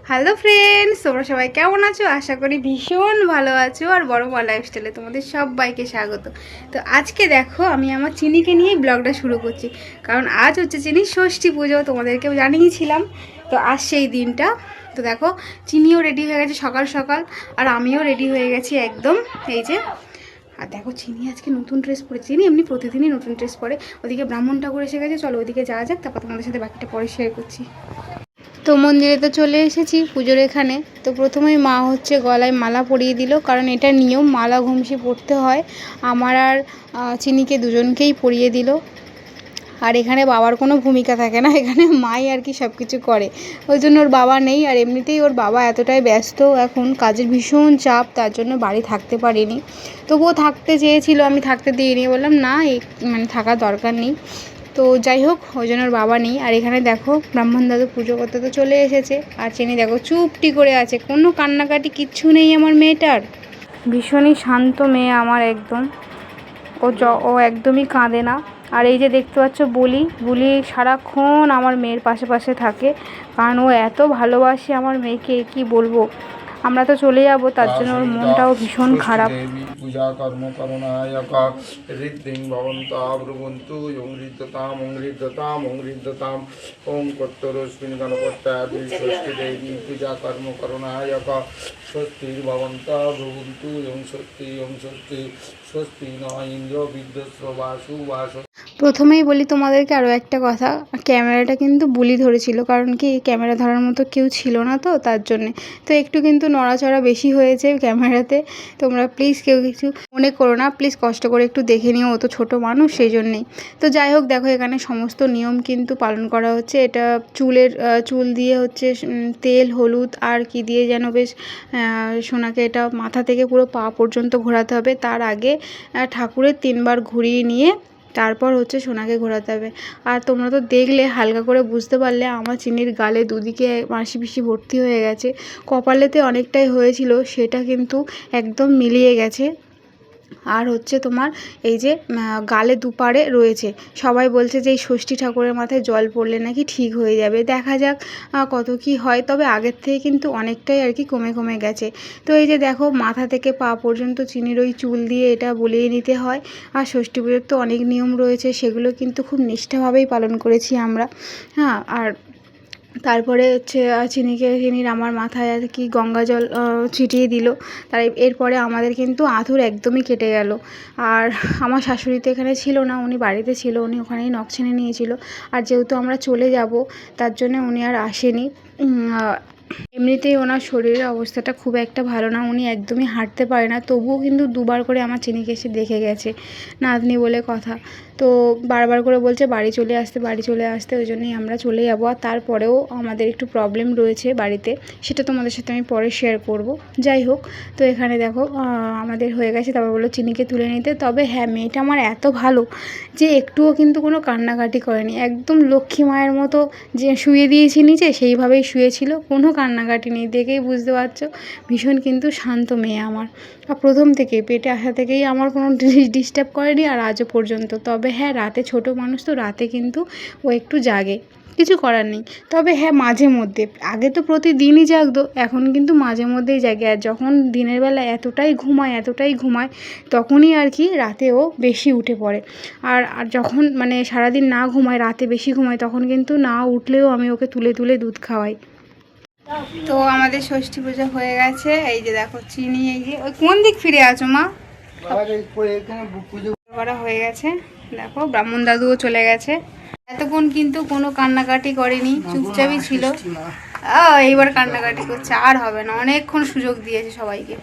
Hello friends, তোমরা সবাই কেমন আছো? আশা করি ভীষণ ভালো আছো। আর বড় মা লাইফস্টাইলে তোমাদের সবাইকে স্বাগত। তো আজকে দেখো আমি আমার চিনিকে নিয়েই ব্লগটা শুরু করছি, কারণ আজ হচ্ছে চিনির ষষ্ঠী পুজো, তোমাদেরকেও জানিয়েছিলাম। তো আজ সেই দিনটা। তো দেখো চিনিও রেডি হয়ে গেছে সকাল সকাল, আর আমিও রেডি হয়ে গেছি একদম। এই যে, আর দেখো চিনি আজকে নতুন ড্রেস পরেছে। চিনি এমনি প্রতিদিনই নতুন ড্রেস পরে। ওদিকে ব্রাহ্মণ ঠাকুর এসে গেছে, চলো ওদিকে যাওয়া যাক, তারপর তোমাদের সাথে বাকিটা পরে শেয়ার করছি। তো মন্দিরে তো চলে এসেছি পুজোর এখানে। তো প্রথমেই মা হচ্ছে গলায় মালা পরিয়ে দিল, কারণ এটা নিয়ম, মালা ঘুমসি পরতে হয়। আমার আর চিনিকে দুজনকেই পরিয়ে দিল। আর এখানে বাবার কোনো ভূমিকা থাকে না, এখানে মাই আর কি সব কিছু করে। ওই জন্য ওর বাবা নেই, আর এমনিতেই ওর বাবা এতটাই ব্যস্ত এখন, কাজের ভীষণ চাপ, তার জন্য বাড়ি থাকতে পারিনি। তবুও থাকতে চেয়েছিল, আমি থাকতে দিইনি, বললাম না মানে থাকার দরকার নেই। তো যাই হোক, ওই জন্য ওর বাবা নেই। আর এখানে দেখো ব্রাহ্মণ দাদু পুজো করতে তো চলে এসেছে, আর চিনি দেখো চুপটি করে আছে, কোনো কান্নাকাটি কিচ্ছু নেই আমার মেয়েটার। ভীষণই শান্ত মেয়ে আমার একদম। ও একদমই কাঁদে না। আর এই যে দেখতে পাচ্ছ বুলি সারাক্ষণ আমার মেয়ের পাশে পাশে থাকে, কারণ ও এত ভালোবাসে আমার মেয়েকে, কি বলবো। আমরা তো চলে যাব, তার জন্য ওর মনটাও ভীষণ খারাপ। পূজা কর্ম করণায় ঋদ্ধিং ভবন্তা ব্রুবন্তু অংৃদ্ধতাম ওং কর্তরস্মিন গণপত্যাদি ষষ্ঠী দেবী পূজা কর্ম করণায় স্বস্তি ভবন্তা ব্রুবন্তু স্বস্তি ন ইন্দ্র বিদ্যস্র বাসু বাস। প্রথমেই বলি তোমাদেরকে আরও একটা কথা, ক্যামেরাটা কিন্তু বুলি ধরেছিল, কারণ কি ক্যামেরা ধরার মতো কেউ ছিল না, তো তার জন্যে তো একটু কিন্তু নড়াচড়া বেশি হয়েছে ক্যামেরাতে। তোমরা প্লিজ কেউ কিছু মনে করো না, প্লিজ কষ্ট করে একটু দেখে নিও, ও তো ছোটো মানুষ, সেই জন্যেই। তো যাই হোক, দেখো এখানে সমস্ত নিয়ম কিন্তু পালন করা হচ্ছে। এটা চুল দিয়ে হচ্ছে তেল হলুদ আর কি দিয়ে যেন বেশ সোনাকে এটা মাথা থেকে পুরো পা পর্যন্ত ঘোরাতে হবে। তার আগে ঠাকুরের 3বার ঘুরিয়ে নিয়ে তারপর হচ্ছে সোনাকে ঘোরাতে হবে। আর তোমরা তো দেখলে, হালকা করে বুঝতে পারলে আমার চিনির গালে দুদিকে মাসি পিসি ভর্তি হয়ে গেছে। কপালেতে অনেকটাই হয়েছিল, সেটা কিন্তু একদম মিলিয়ে গেছে। আর হচ্ছে তোমার এই যে গালে দুপারে রয়েছে। সবাই বলছে যে এই ষষ্ঠী ঠাকুরের মাথায় জল পড়লে নাকি ঠিক হয়ে যাবে, দেখা যাক কত কি হয়। তবে আগের থেকে কিন্তু অনেকটাই আর কি কমে কমে গেছে। তো এই যে দেখো মাথা থেকে পা পর্যন্ত চিনির ওই চুল দিয়ে এটা বলিয়ে নিতে হয়। আর ষষ্ঠী পুজোর তো অনেক নিয়ম রয়েছে, সেগুলো কিন্তু খুব নিষ্ঠাভাবেই পালন করেছি আমরা। হ্যাঁ, আর তারপরে হচ্ছে চিনির আমার মাথায় আর কি গঙ্গা জল ছিটিয়ে দিল। তার এরপরে আমাদের কিন্তু আঁতুড় একদমই কেটে গেল। আর আমার শাশুড়ি তো এখানে ছিল না, উনি বাড়িতে ছিল, উনি ওখানেই নখ ছেনে নিয়েছিল। আর যেহেতু আমরা চলে যাব, তার জন্য উনি আর আসেনি। এমনিতেই ওনার শরীরের অবস্থাটা খুব একটা ভালো না, উনি একদমই হাঁটতে পারে না, তবুও কিন্তু 2বার করে আমার চিনিকে এসে দেখে গেছে, নাতনি বলে কথা। তো বারবার করে বলছে বাড়ি চলে আসতে, ওই জন্যই আমরা চলে যাবো। আর তারপরেও আমাদের একটু প্রবলেম রয়েছে বাড়িতে, সেটা তোমাদের সাথে আমি পরে শেয়ার করব। যাই হোক, তো এখানে দেখো আমাদের হয়ে গেছে। তারপর বললো চিনিকে তুলে নিতে। তবে হ্যাঁ, মেয়েটা আমার এত ভালো যে একটুও কিন্তু কোনো কান্নাকাটি করেনি, একদম লক্ষ্মী মায়ের মতো যে শুয়ে দিয়েছি নিচে, সেইভাবেই শুয়েছিল, কোনো কান্নাকাটি নেই। দেখেই বুঝতে পারছো, ভীষণ কিন্তু শান্ত মেয়ে আমার। আর প্রথম থেকেই পেটে আসা থেকেই আমার কোনো ডিস্টার্ব করেনি, আর আজও পর্যন্ত। তবে হ্যাঁ, রাতে ছোট মানুষ তো, রাতে কিন্তু ও একটু জাগে, কিছু করার নেই। তবে হ্যাঁ, মাঝে মধ্যে, আগে তো প্রতিদিনই জাগতো, এখন কিন্তু মাঝে মধ্যেই জাগে। আর যখন দিনের বেলা এতটাই ঘুমায়, তখনই আর কি রাতেও বেশি উঠে পড়ে। আর যখন মানে সারাদিন না ঘুমায়, রাতে বেশি ঘুমায়, তখন কিন্তু না উঠলেও আমি ওকে তুলে তুলে দুধ খাওয়াই। তো আমাদের ষষ্ঠী পুজো হয়ে গেছে। এই যে দেখো চিনি, এই যে ওই কোন দিক ফিরে আছো মা, করা হয়ে গেছে। দেখো ব্রাহ্মণ দাদুও চলে গেছে। এতক্ষণ কিন্তু কোনো কান্নাকাটি করেনি, চুপচাপই ছিল। এইবার কান্নাকাটি করছে, আর হবে না, অনেকক্ষণ সুযোগ দিয়েছে সবাইকে।